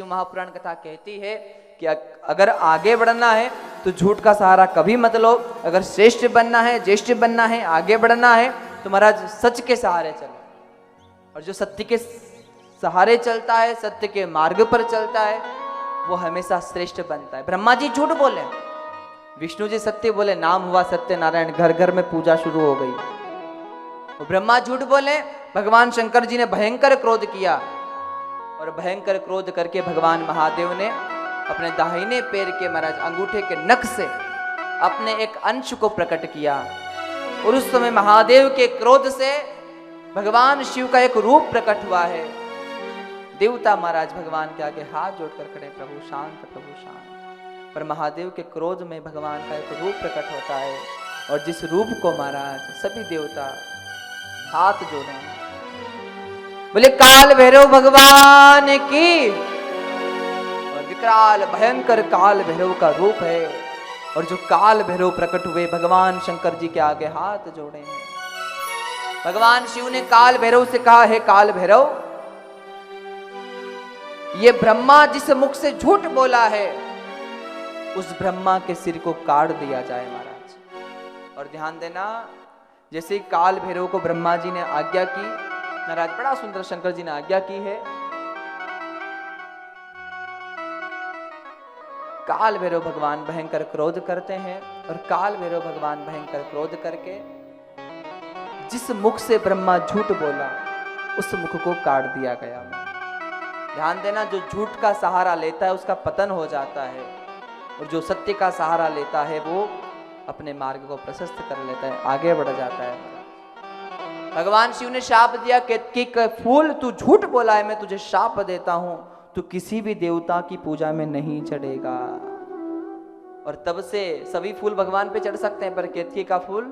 महापुराण कथा कहती है कि अगर आगे बढ़ना है तो झूठ का सहारा कभी मत लो, अगर श्रेष्ठ बनना है, ज्येष्ठ बनना है, आगे बढ़ना है तो महाराज सच के सहारे चलो। और जो सत्य के सहारे चलता है, सत्य के मार्ग पर चलता है, वो हमेशा श्रेष्ठ बनता है। ब्रह्मा जी झूठ बोले, विष्णु जी सत्य बोले, नाम हुआ सत्यनारायण, घर घर में पूजा शुरू हो गई। वो ब्रह्मा झूठ बोले, भगवान शंकर जी ने भयंकर क्रोध किया और भयंकर क्रोध करके भगवान महादेव ने अपने दाहिने पैर के महाराज अंगूठे के नख से अपने एक अंश को प्रकट किया। और उस समय महादेव के क्रोध से भगवान शिव का एक रूप प्रकट हुआ है। देवता महाराज भगवान के आगे हाथ जोड़कर खड़े, प्रभु शांत, प्रभु शांत। पर महादेव के क्रोध में भगवान का एक रूप प्रकट होता है और जिस रूप को महाराज सभी देवता हाथ जोड़े, बोले काल भैरव भगवान की। और विकराल भयंकर काल भैरव का रूप है। और जो काल भैरव प्रकट हुए भगवान शंकर जी के आगे हाथ जोड़े हैं। भगवान शिव ने काल भैरव से कहा, है काल भैरव, ये ब्रह्मा जिस मुख से झूठ बोला है उस ब्रह्मा के सिर को काट दिया जाए महाराज। और ध्यान देना, जैसे ही काल भैरव को ब्रह्मा जी ने आज्ञा की, महाराज बड़ा सुंदर शंकर जी ने आज्ञा की है, काल भैरव भगवान भयंकर क्रोध करते हैं। और काल भैरव भगवान भयंकर क्रोध करके जिस मुख से ब्रह्मा झूठ बोला उस मुख को काट दिया गया। ध्यान देना, जो झूठ का सहारा लेता है उसका पतन हो जाता है और जो सत्य का सहारा लेता है वो अपने मार्ग को प्रशस्त कर लेता है, आगे बढ़ जाता है। भगवान शिव ने शाप दिया, केतकी का फूल तू झूठ बोला है, मैं तुझे शाप देता हूं, तू किसी भी देवता की पूजा में नहीं चढ़ेगा। और तब से सभी फूल भगवान पे चढ़ सकते हैं पर केतकी का फूल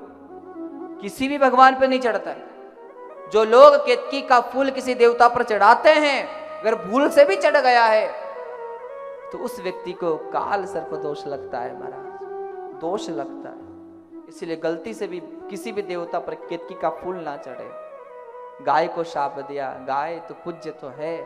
किसी भी भगवान पे नहीं चढ़ता है। जो लोग केतकी का फूल किसी देवता पर चढ़ाते हैं, अगर भूल से भी चढ़ गया है तो उस व्यक्ति को काल सर्प दोष लगता है महाराज, दोष लगता है। इसलिए गलती से भी किसी भी देवता पर केतकी का फूल ना चढ़े। गाय को शाप दिया, गाय तो पूज्य तो है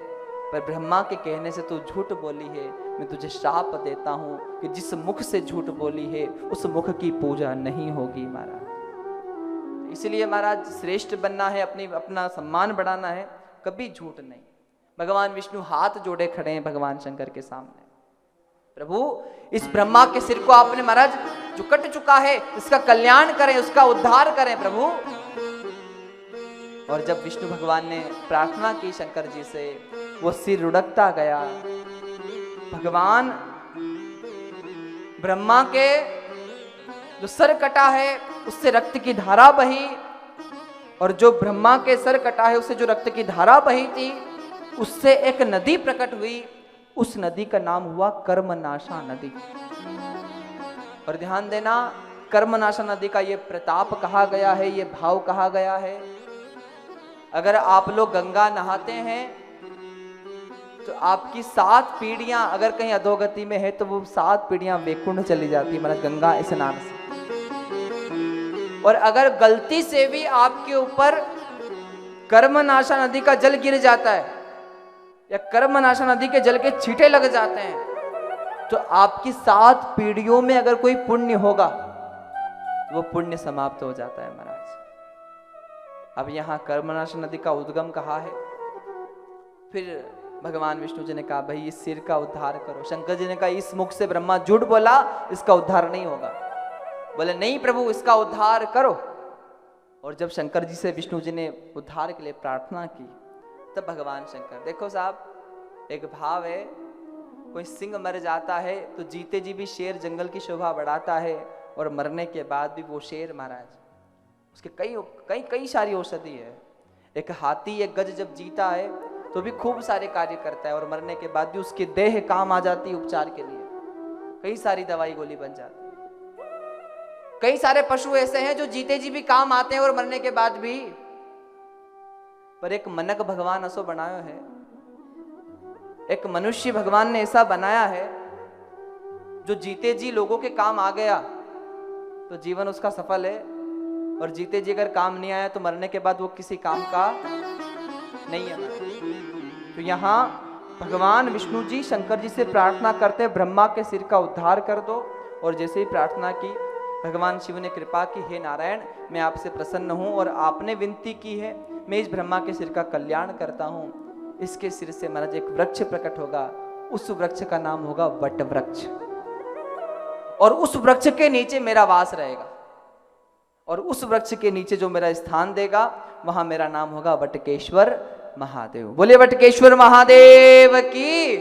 पर ब्रह्मा के कहने से तू झूठ बोली है, मैं तुझे शाप देता हूं कि जिस मुख से झूठ बोली है उस मुख की पूजा नहीं होगी महाराज। इसलिए महाराज श्रेष्ठ बनना है, अपना सम्मान बढ़ाना है, कभी झूठ नहीं। भगवान विष्णु हाथ जोड़े खड़े हैं भगवान शंकर के सामने, प्रभु इस ब्रह्मा के सिर को आपने महाराज जो कट चुका है इसका कल्याण करें, उसका उद्धार करें प्रभु। और जब विष्णु भगवान ने प्रार्थना की शंकर जी से, वो सिर लुढ़कता गया। भगवान ब्रह्मा के जो सर कटा है उससे रक्त की धारा बही, और जो ब्रह्मा के सर कटा है उससे जो रक्त की धारा बही थी उससे एक नदी प्रकट हुई। उस नदी का नाम हुआ कर्मनाशा नदी। और ध्यान देना, कर्मनाशा नदी का ये प्रताप कहा गया है, ये भाव कहा गया है। अगर आप लोग गंगा नहाते हैं तो आपकी 7 पीढ़ियां अगर कहीं अधोगति में है तो वो 7 पीढ़ियां वैकुंठ चली जाती है, मतलब गंगा स्नान से। और अगर गलती से भी आपके ऊपर कर्मनाशा नदी का जल गिर जाता है या कर्मनाशा नदी के जल के छींटे लग जाते हैं तो आपकी 7 पीढ़ियों में अगर कोई पुण्य होगा वो पुण्य समाप्त हो जाता है महाराज। अब यहां कर्मनाशा नदी का उद्गम कहा है। फिर भगवान विष्णु जी ने कहा, भाई इस सिर का उद्धार करो। शंकर जी ने कहा, इस मुख से ब्रह्मा झूठ बोला, इसका उद्धार नहीं होगा। बोले नहीं प्रभु, इसका उद्धार करो। और जब शंकर जी से विष्णु जी ने उद्धार के लिए प्रार्थना की तब भगवान शंकर, देखो साहब एक भाव है, कोई सिंह मर जाता है तो जीते जी भी शेर जंगल की शोभा बढ़ाता है और मरने के बाद भी वो शेर महाराज उसके कई सारी औषधि है। एक हाथी एक गज जब जीता है तो भी खूब सारे कार्य करता है और मरने के बाद भी उसकी देह काम आ जाती है उपचार के लिए, कई सारी दवाई गोली बन जाती है। कई सारे पशु ऐसे हैं जो जीते जी भी काम आते हैं और मरने के बाद भी। पर एक मनक भगवान असो बनायो है, एक मनुष्य भगवान ने ऐसा बनाया है जो जीते जी लोगों के काम आ गया तो जीवन उसका सफल है, और जीते जी अगर काम नहीं आया तो मरने के बाद वो किसी काम का नहीं है। तो यहाँ भगवान विष्णु जी शंकर जी से प्रार्थना करते, ब्रह्मा के सिर का उद्धार कर दो। और जैसे ही प्रार्थना की, भगवान शिव ने कृपा की, हे नारायण, मैं आपसे प्रसन्न हूँ और आपने विनती की है, मैं इस ब्रह्मा के सिर का कल्याण करता हूँ। इसके सिर से महाराज एक वृक्ष प्रकट होगा, उस वृक्ष का नाम होगा वट वृक्ष, और उस वृक्ष के नीचे मेरा वास रहेगा, और उस वृक्ष के नीचे जो मेरा स्थान देगा वहां मेरा नाम होगा वटकेश्वर महादेव। बोले वटकेश्वर महादेव की।